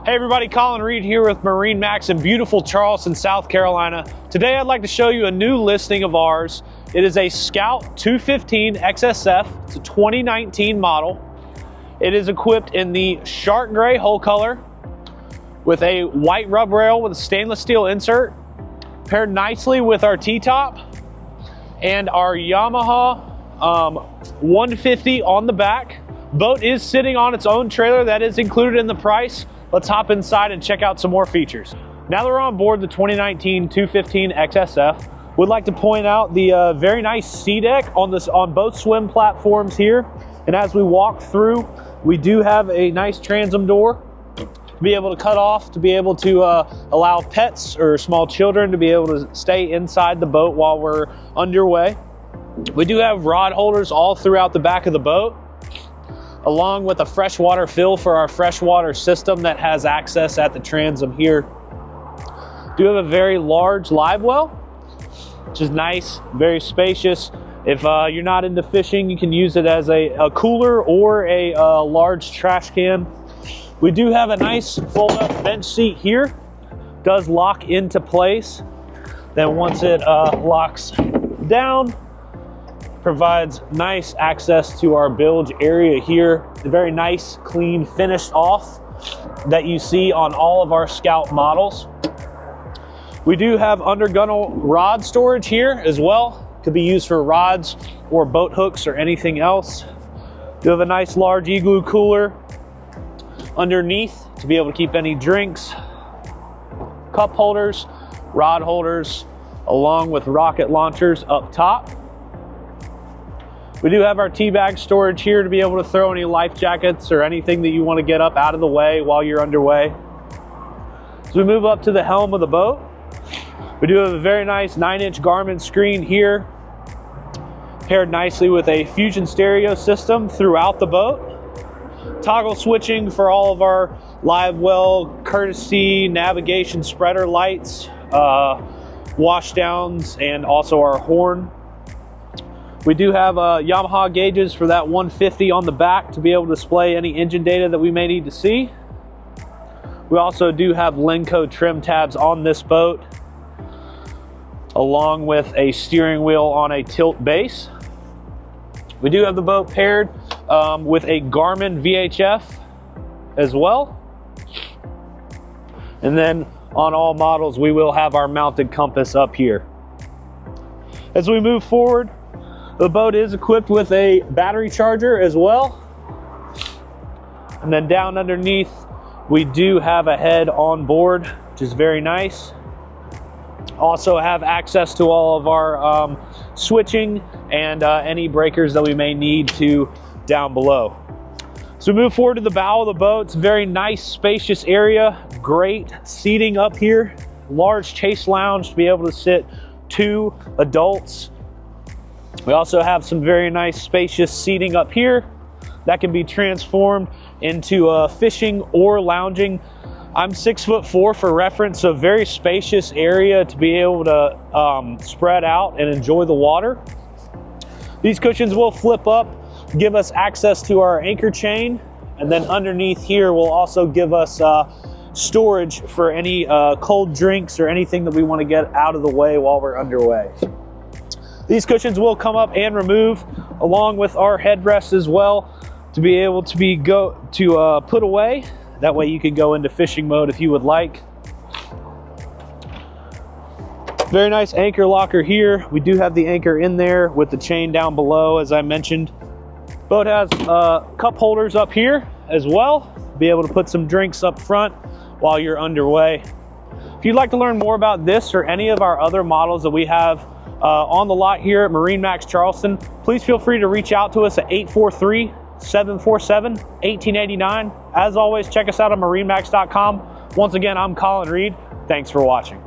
Hey everybody, Colin Reed here with MarineMax in beautiful Charleston, South Carolina. Today I'd like to show you a new listing of ours. It is a Scout 215 XSF. It's a 2019 model. It is equipped in the shark gray hull color with a white rub rail with a stainless steel insert, paired nicely with our T-top and our Yamaha 150 on the back. Boat is sitting on its own trailer that is included in the price. Let's hop inside and check out some more features. Now that we're on board the 2019 215 XSF, we'd like to point out the very nice sea deck on both swim platforms here. And as we walk through, we do have a nice transom door to be able to cut off, to be able to allow pets or small children to be able to stay inside the boat while we're underway. We do have rod holders all throughout the back of the boat, along with a freshwater fill for our freshwater system that has access at the transom here. Do have a very large live well, which is nice, very spacious. If you're not into fishing, you can use it as a cooler or a large trash can. We do have a nice fold-up bench seat here. Does lock into place. Then once it locks down, provides nice access to our bilge area here. A very nice, clean, finished off that you see on all of our Scout models. We do have undergunnel rod storage here as well. Could be used for rods or boat hooks or anything else. We have a nice large igloo cooler underneath to be able to keep any drinks, cup holders, rod holders, along with rocket launchers up top. We do have our tea bag storage here to be able to throw any life jackets or anything that you want to get up out of the way while you're underway. As we move up to the helm of the boat, we do have a very nice 9-inch Garmin screen here, paired nicely with a Fusion stereo system throughout the boat. Toggle switching for all of our live well, courtesy, navigation spreader lights, washdowns, and also our horn. We do have Yamaha gauges for that 150 on the back to be able to display any engine data that we may need to see. We also do have Lenco trim tabs on this boat, along with a steering wheel on a tilt base. We do have the boat paired with a Garmin VHF as well. And then on all models, we will have our mounted compass up here. As we move forward, the boat is equipped with a battery charger as well. And then down underneath, we do have a head on board, which is very nice. Also have access to all of our switching and any breakers that we may need to down below. So we move forward to the bow of the boat. It's a very nice, spacious area. Great seating up here. Large chase lounge to be able to sit 2 adults. We also have some very nice spacious seating up here that can be transformed into fishing or lounging. I'm 6'4" for reference, so very spacious area to be able to spread out and enjoy the water. These cushions will flip up, give us access to our anchor chain, and then underneath here will also give us storage for any cold drinks or anything that we want to get out of the way while we're underway. These cushions will come up and remove, along with our headrest as well, to be able to put away. That way you can go into fishing mode if you would like. Very nice anchor locker here. We do have the anchor in there with the chain down below, as I mentioned. Boat has cup holders up here as well. Be able to put some drinks up front while you're underway. If you'd like to learn more about this or any of our other models that we have on the lot here at MarineMax Charleston, please feel free to reach out to us at 843-747-1889. As always, check us out on marinemax.com. Once again, I'm Colin Reed. Thanks for watching.